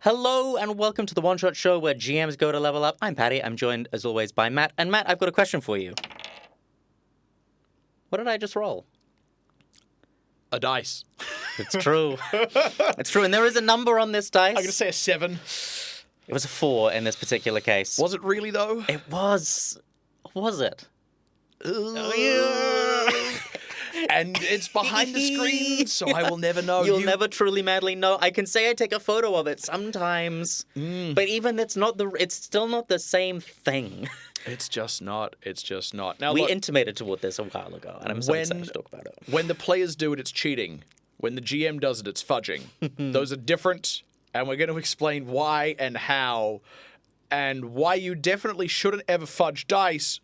Hello and welcome to the One Shot Show where GMs go to level up. I'm Patty. I'm joined as always by Matt. And Matt, I've got a question for you. What did I just roll? A dice. It's true. It's true. And there is a number on this dice. I'm going to say a 7. It was a 4 in this particular case. Was it really, though? It was. Was it? And it's behind the screen, so I will never know. You'll never truly madly know. I can say I take a photo of it sometimes, but even it's still not the same thing. It's just not. It's just not. Now, We look, intimated toward this a while ago, and I'm so excited to talk about it. when the players do it, it's cheating. When the GM does it, it's fudging. Those are different, and we're going to explain why and how, and why you definitely shouldn't ever fudge dice.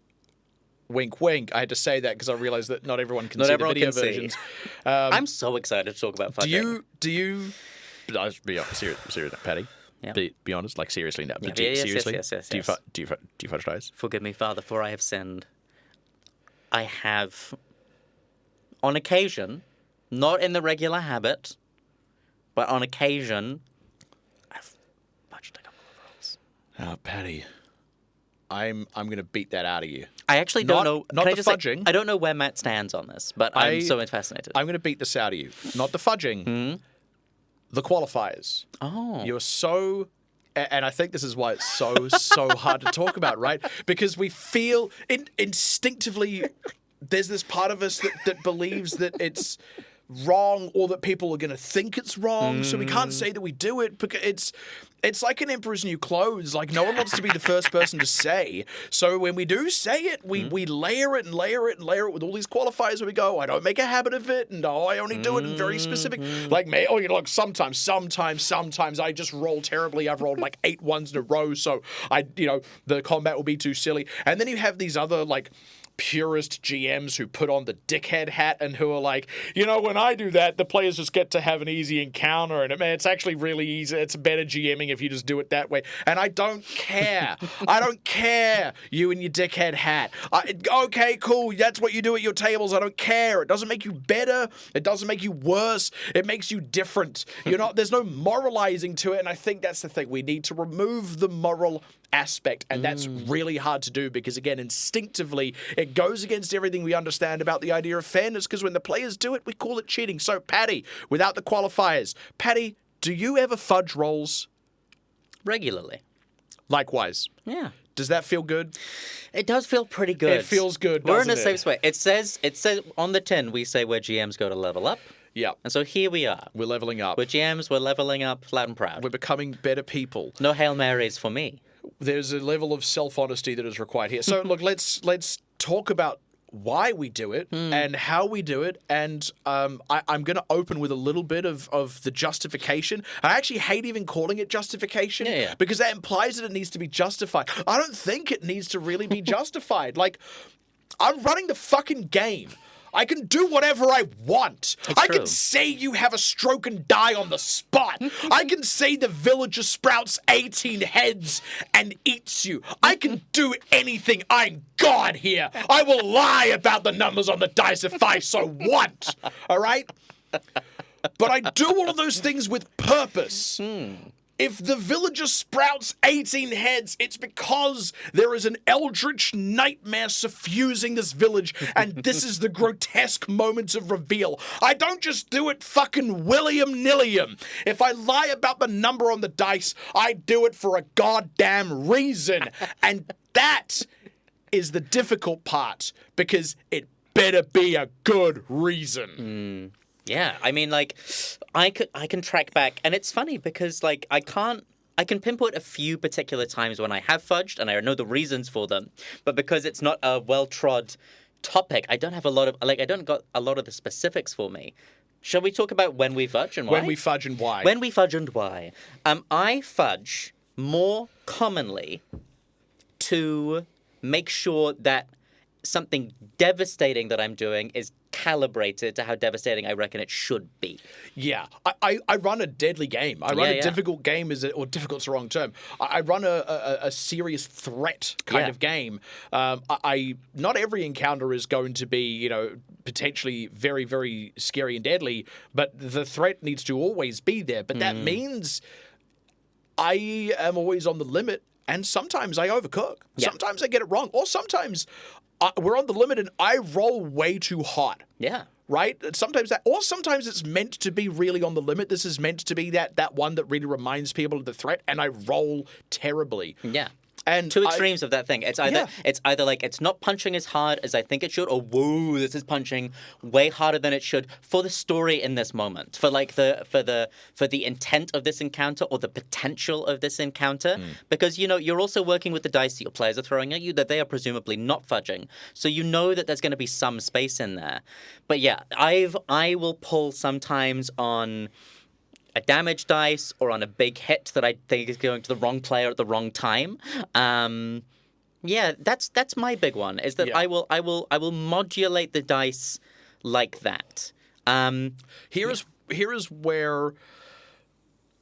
Wink, wink. I had to say that because I realized that not everyone can see the video versions. I'm so excited to talk about fudging. Do you? Be serious, Patty. Yeah. Be honest, like seriously now. Yes, Seriously, yes. do you fudge dice? Forgive me, Father, for I have sinned. I have, on occasion, not in the regular habit, but on occasion, I've fudged a couple of rolls. Oh, Patty, I'm going to beat that out of you. I actually don't know. Not can I the just say, fudging. I don't know where Matt stands on this, but I'm so fascinated. I'm going to beat this out of you. Not the fudging. The qualifiers. Oh. You're so... And I think this is why it's so hard to talk about, right? Because we feel instinctively there's this part of us that believes that it's wrong or that people are going to think it's wrong. So we can't say that we do it because it's like an emperor's new clothes. Like no one wants to be the first person to say. So when we do say it, we layer it and layer it and layer it with all these qualifiers where we go, I don't make a habit of it, and I only do it in very specific. Like me, look, sometimes I just roll terribly. I've rolled like 8 ones in a row, so the combat will be too silly. And then you have these other like purist GMs who put on the dickhead hat and who are like, when I do that, the players just get to have an easy encounter, and it's actually really easy. It's better GMing if you just do it that way. And I don't care. I don't care, you and your dickhead hat. Okay, cool. That's what you do at your tables. I don't care. It doesn't make you better. It doesn't make you worse. It makes you different. There's no moralizing to it, and I think that's the thing. We need to remove the moral aspect, and that's really hard to do because, again, instinctively, it goes against everything we understand about the idea of fairness, because when the players do it, we call it cheating. So, Patty, without the qualifiers, Patty, do you ever fudge rolls? Regularly. Likewise. Yeah. Does that feel good? It does feel pretty good. It feels good, We're doesn't in a safe space. It says on the tin, we say where GMs go to level up. Yeah. And so here we are. We're leveling up. We're GMs, we're leveling up, loud and proud. We're becoming better people. No Hail Marys for me. There's a level of self-honesty that is required here. So, look, let's talk about why we do it and how we do it. And I'm going to open with a little bit of the justification. I actually hate even calling it justification because that implies that it needs to be justified. I don't think it needs to really be justified. Like, I'm running the fucking game. I can do whatever I want. I can say you have a stroke and die on the spot. I can say the villager sprouts 18 heads and eats you. I can do anything. I'm God here. I will lie about the numbers on the dice if I so want. All right? But I do all of those things with purpose. If the villager sprouts 18 heads, it's because there is an eldritch nightmare suffusing this village, and this is the grotesque moments of reveal. I don't just do it fucking william-nilliam. If I lie about the number on the dice, I do it for a goddamn reason. And that is the difficult part, because it better be a good reason. Yeah, I mean, like, I can track back, and it's funny because, like, I can pinpoint a few particular times when I have fudged, and I know the reasons for them, but because it's not a well-trod topic, I don't got a lot of the specifics for me. Shall we talk about when we fudge and why? When we fudge and why. When we fudge and why. I fudge more commonly to make sure that something devastating that I'm doing is calibrated to how devastating I reckon it should be. Yeah, I run a deadly game. I run a difficult game, or difficult's the wrong term. I run a serious threat kind of game. Not every encounter is going to be, potentially very, very scary and deadly, but the threat needs to always be there. But that means I am always on the limit, and sometimes I overcook. Yeah. Sometimes I get it wrong, or sometimes we're on the limit and I roll way too hot. Yeah. Right? Sometimes it's meant to be really on the limit. This is meant to be that one that really reminds people of the threat, and I roll terribly. Yeah. And two extremes of that thing. It's either like it's not punching as hard as I think it should, or whoa, this is punching way harder than it should for the story in this moment, for like for the intent of this encounter or the potential of this encounter. Because you're also working with the dice that your players are throwing at you that they are presumably not fudging, so you know that there's going to be some space in there. But yeah, I will pull sometimes on a damage dice or on a big hit that I think is going to the wrong player at the wrong time. Yeah, that's my big one. Is that I will modulate the dice like that. Here is where.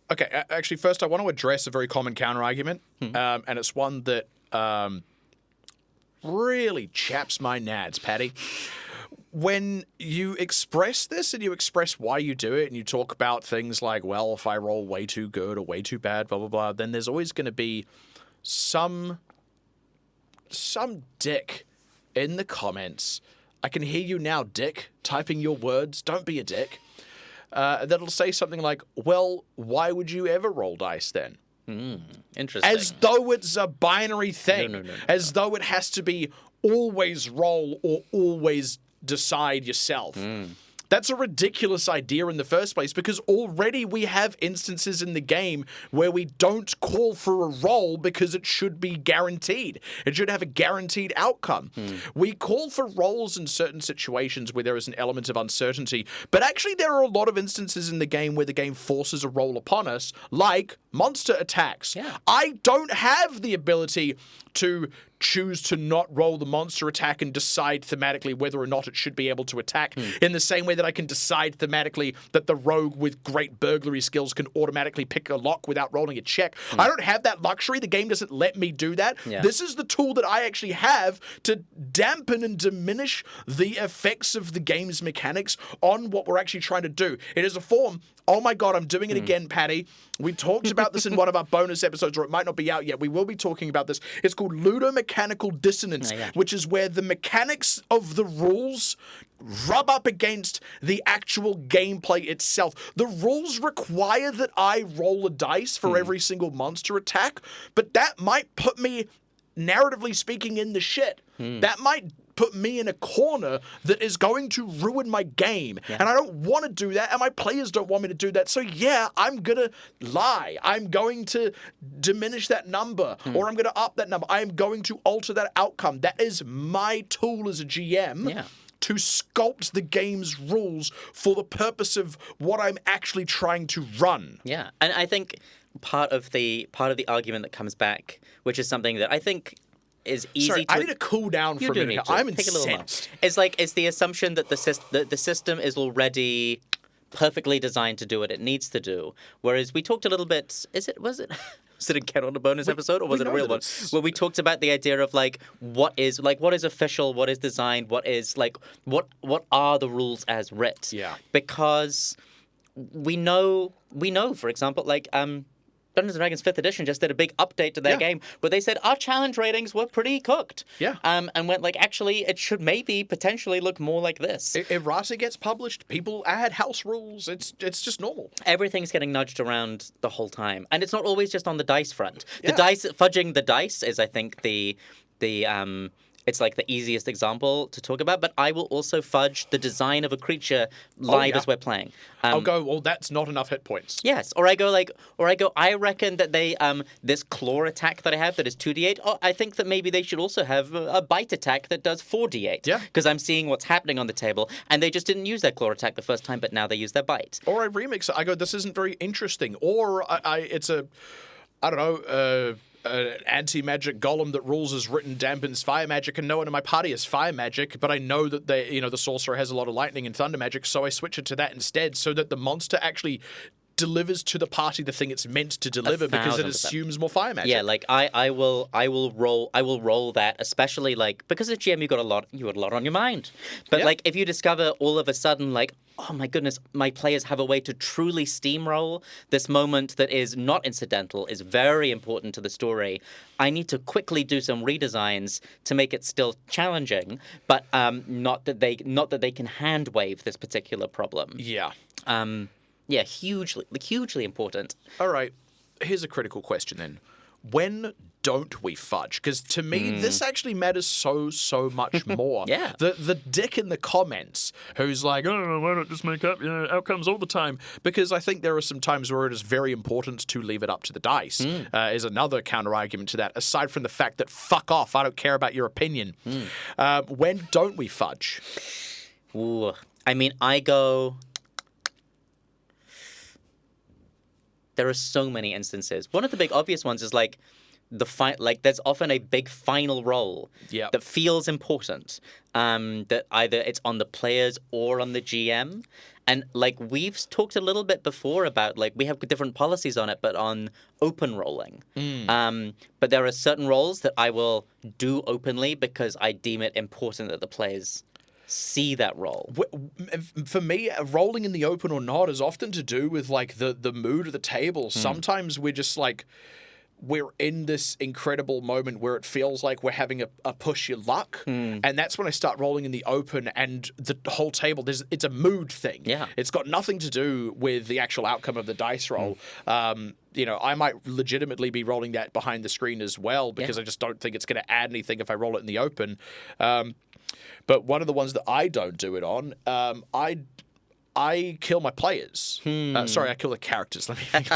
Okay, actually, first I want to address a very common counter argument, and it's one that really chaps my nads, Patty. When you express this and you express why you do it and you talk about things like, well, if I roll way too good or way too bad, blah, blah, blah, then there's always going to be some dick in the comments. I can hear you now, dick, typing your words. Don't be a dick. That'll say something like, well, why would you ever roll dice then? Interesting. As though it's a binary thing. No. As though it has to be always roll or always decide yourself. That's a ridiculous idea in the first place, because already we have instances in the game where we don't call for a roll because it should be guaranteed. It should have a guaranteed outcome. We call for rolls in certain situations where there is an element of uncertainty, but actually there are a lot of instances in the game where the game forces a roll upon us, like monster attacks. Yeah. I don't have the ability to choose to not roll the monster attack and decide thematically whether or not it should be able to attack, in the same way that I can decide thematically that the rogue with great burglary skills can automatically pick a lock without rolling a check. I don't have that luxury. The game doesn't let me do that. Yeah. This is the tool that I actually have to dampen and diminish the effects of the game's mechanics on what we're actually trying to do. It is a form. Oh my God, I'm doing it again, Patty. We talked about this in one of our bonus episodes, or it might not be out yet. We will be talking about this. It's called ludomechanical dissonance, which is where the mechanics of the rules rub up against the actual gameplay itself. The rules require that I roll a dice for every single monster attack, but that might put me, narratively speaking, in the shit. That might put me in a corner that is going to ruin my game. And I don't want to do that, and my players don't want me to do that. So yeah, I'm going to lie. I'm going to diminish that number, or I'm going to up that number. I am going to alter that outcome. That is my tool as a GM. To sculpt the game's rules for the purpose of what I'm actually trying to run. Yeah, and I think part of the argument that comes back, which is something that I think is easy Sorry, to... I need to cool down for a minute. I'm incensed. It's the assumption that the system is already perfectly designed to do what it needs to do. Whereas we talked a little bit... Was it again on a bonus episode, or was it a real one? Where we talked about the idea of like what is official, what is designed, what are the rules as writ? Yeah. Because we know, for example, like Dungeons & Dragons 5th edition just did a big update to their game where they said our challenge ratings were pretty cooked. Yeah. And went like, actually, it should maybe potentially look more like this. Errata gets published. People add house rules. It's just normal. Everything's getting nudged around the whole time. And it's not always just on the dice front. The dice, fudging the dice is, I think, the it's like the easiest example to talk about, but I will also fudge the design of a creature live as we're playing. I'll go, well, that's not enough hit points. Yes, or I go, I reckon that they, this claw attack that I have that is 2d8, I think that maybe they should also have a bite attack that does 4d8. Yeah. Because I'm seeing what's happening on the table, and they just didn't use their claw attack the first time, but now they use their bite. Or I remix it. I go, this isn't very interesting. Or it's a, I don't know, an anti-magic golem that rules as written dampens fire magic, and no one in my party is fire magic, but I know that the sorcerer has a lot of lightning and thunder magic, so I switch it to that instead, so that the monster actually delivers to the party the thing it's meant to deliver because it 1,000%. assumes more fire magic. Yeah, like I will roll that, especially like because as GM you got a lot on your mind. But Yeah. like if you discover all of a sudden like, oh my goodness, my players have a way to truly steamroll this moment that is not incidental, is very important to the story. I need to quickly do some redesigns to make it still challenging, but not that they can hand wave this particular problem. Yeah. Yeah, hugely important. All right. Here's a critical question then. When don't we fudge? Because to me, this actually matters so much more. Yeah. The dick in the comments who's like, oh, why not just make up outcomes all the time? Because I think there are some times where it is very important to leave it up to the dice, is another counter-argument to that, aside from the fact that fuck off, I don't care about your opinion. When don't we fudge? Ooh. I mean, I go... There are so many instances. One of the big obvious ones is like there's often a big final roll Yep. that feels important. That either it's on the players or on the GM. And like we've talked a little bit before about like we have different policies on it, but on open rolling. But there are certain roles that I will do openly because I deem it important that the players see that role. For me, rolling in the open or not is often to do with like the mood of the table. Sometimes we're just like we're in this incredible moment where it feels like we're having a push your luck, and that's when I start rolling in the open and the whole table. It's a mood thing. Yeah, it's got nothing to do with the actual outcome of the dice roll. I might legitimately be rolling that behind the screen as well because I just don't think it's going to add anything if I roll it in the open. But one of the ones that I don't do it on, I kill my players. Sorry, I kill the characters. Let me think.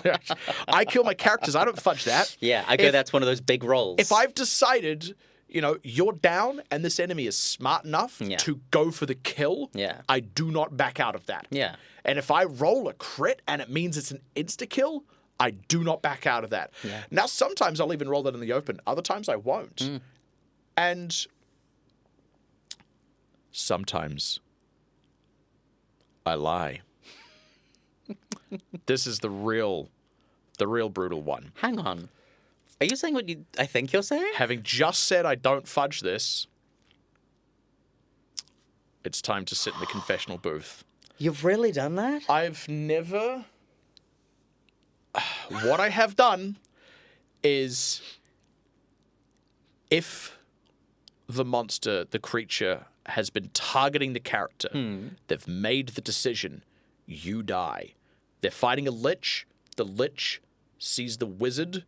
I kill my characters. I don't fudge that. Yeah, I go. That's one of those big rolls. If I've decided, you're down and this enemy is smart enough to go for the kill, I do not back out of that. Yeah. And if I roll a crit and it means it's an insta-kill, I do not back out of that. Yeah. Now, sometimes I'll even roll that in the open. Other times I won't. And sometimes I lie. This is the real brutal one. Hang on. Are you saying what I think you're saying? Having just said I don't fudge this, it's time to sit in the confessional booth. You've really done that? I've never... What I have done is if the monster, the creature, has been targeting the character, they've made the decision, you die. They're fighting a lich. The lich sees the wizard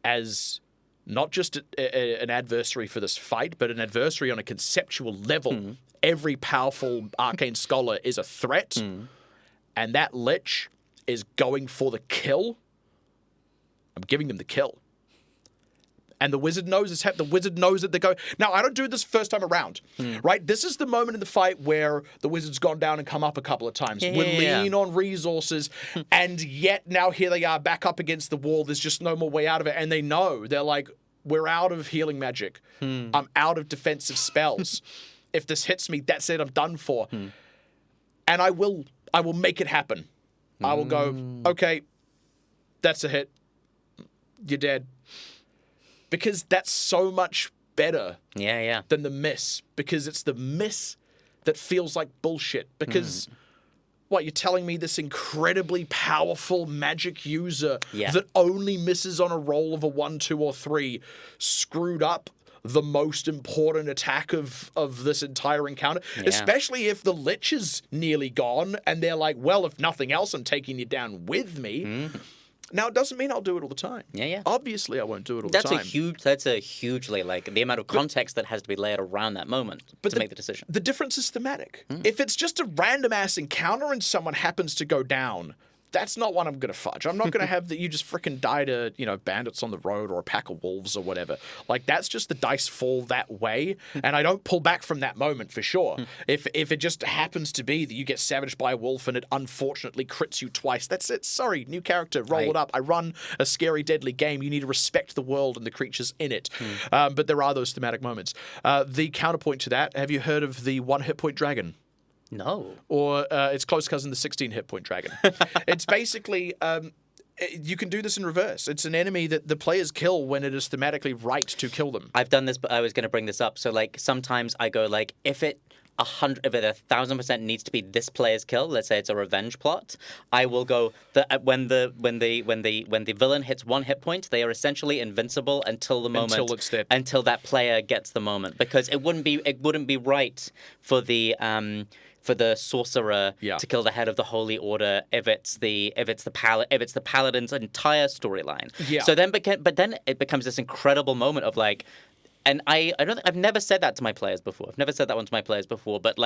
as not just an adversary for this fight, but an adversary on a conceptual level. Every powerful arcane scholar is a threat, and that lich is going for the kill. I'm giving them the kill. And the wizard knows it's happening. The wizard knows that they're going. Now, I don't do this first time around, right? This is the moment in the fight where the wizard's gone down and come up a couple of times. We're leaning on resources, and yet now here they are back up against the wall. There's just no more way out of it. And they know. They're like, we're out of healing magic. I'm out of defensive spells. If this hits me, that's it. I'm done for. And I will make it happen. I will go, okay, that's a hit. You're dead. Because that's so much better than the miss. Because it's the miss that feels like bullshit. Because, what, you're telling me this incredibly powerful magic user that only misses on a roll of a 1, 2, or 3 screwed up the most important attack of this entire encounter? Especially if the lich is nearly gone and they're like, well, if nothing else, I'm taking you down with me. Now, it doesn't mean I'll do it all the time. Obviously, I won't do it all the time. That's a hugely, like, the amount of context that has to be layered around that moment to make the decision. The difference is thematic. If it's just a random-ass encounter and someone happens to go down, that's not one I'm going to fudge. I'm not going to have that you just freaking die to, bandits on the road or a pack of wolves or whatever. Like, that's just the dice fall that way, and I don't pull back from that moment for sure. If it just happens to be that you get savaged by a wolf and it unfortunately crits you twice, that's it. Sorry, new character, roll it up. I run a scary, deadly game. You need to respect the world and the creatures in it. But there are those thematic moments. The counterpoint to that, have you heard of the one hit point dragon? No. Or its close cousin, the 16 hit point dragon. It's basically... you can do this in reverse. It's an enemy that the players kill when it is thematically right to kill them. I've done this, but I was going to bring this up. So, like, sometimes I go, like, if it 1,000% needs to be this player's kill, let's say it's a revenge plot, I will go when the villain hits 1 hit point, they are essentially invincible until that player gets the moment, because it wouldn't be right for the sorcerer to kill the head of the Holy Order if it's the paladin's entire storyline. Yeah. So then, but then it becomes this incredible moment of like. And I've never said that to my players before. I've never said that one to my players before. But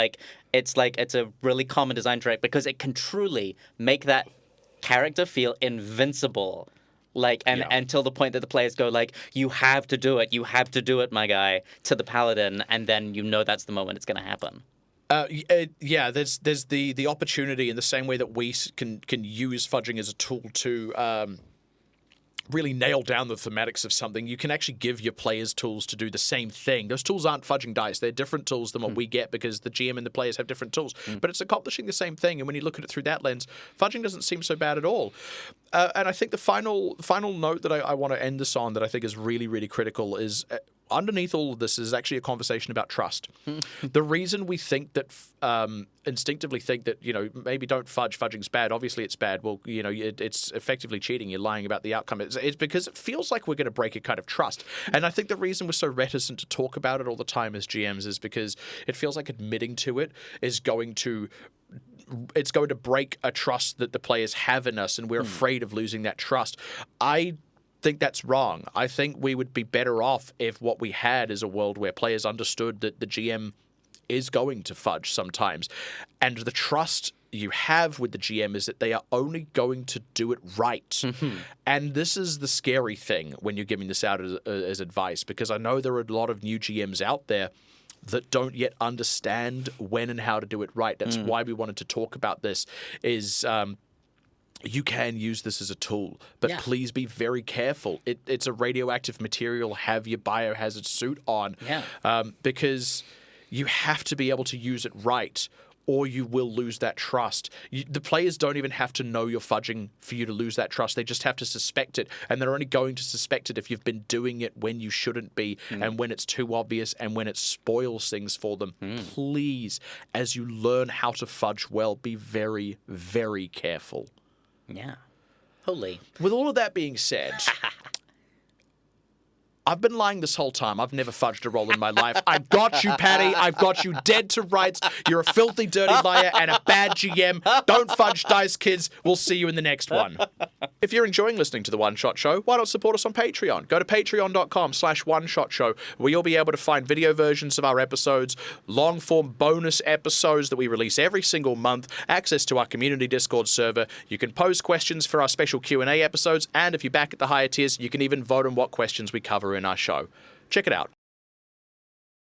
it's a really common design trait, because it can truly make that character feel invincible. Until the point that the players go like, you have to do it, my guy, to the paladin, and then that's the moment it's going to happen. There's the opportunity in the same way that we can use fudging as a tool to really nail down the thematics of something. You can actually give your players tools to do the same thing. Those tools aren't fudging dice. They're different tools than what we get, because the GM and the players have different tools. But it's accomplishing the same thing, and when you look at it through that lens, fudging doesn't seem so bad at all. And I think the final note that I want to end this on that I think is really, really critical is... underneath all of this is actually a conversation about trust. The reason we think that, instinctively think that, maybe don't fudge, fudging's bad. Obviously it's bad. Well, it's effectively cheating. You're lying about the outcome. It's because it feels like we're going to break a kind of trust. And I think the reason we're so reticent to talk about it all the time as GMs is because it feels like admitting to it is going to break a trust that the players have in us, and we're afraid of losing that trust. I think that's wrong. I think we would be better off if what we had is a world where players understood that the GM is going to fudge sometimes, and the trust you have with the GM is that they are only going to do it right. And this is the scary thing when you're giving this out as advice, because I know there are a lot of new GMs out there that don't yet understand when and how to do it right. That's why we wanted to talk about this, is you can use this as a tool, but please be very careful. It's a radioactive material. Have your biohazard suit on, because you have to be able to use it right, or you will lose that trust. The players don't even have to know you're fudging for you to lose that trust. They just have to suspect it, and they're only going to suspect it if you've been doing it when you shouldn't be, and when it's too obvious, and when it spoils things for them. Please, as you learn how to fudge well, be very, very careful. Yeah. Holy. With all of that being said, I've been lying this whole time. I've never fudged a roll in my life. I've got you, Patty. I've got you dead to rights. You're a filthy, dirty liar and a bad GM. Don't fudge dice, kids. We'll see you in the next one. If you're enjoying listening to The One Shot Show, why not support us on Patreon? Go to patreon.com/OneShotShow, where you'll be able to find video versions of our episodes, long-form bonus episodes that we release every single month, access to our community Discord server. You can pose questions for our special Q&A episodes, and if you're back at the higher tiers, you can even vote on what questions we cover in our show. Check it out.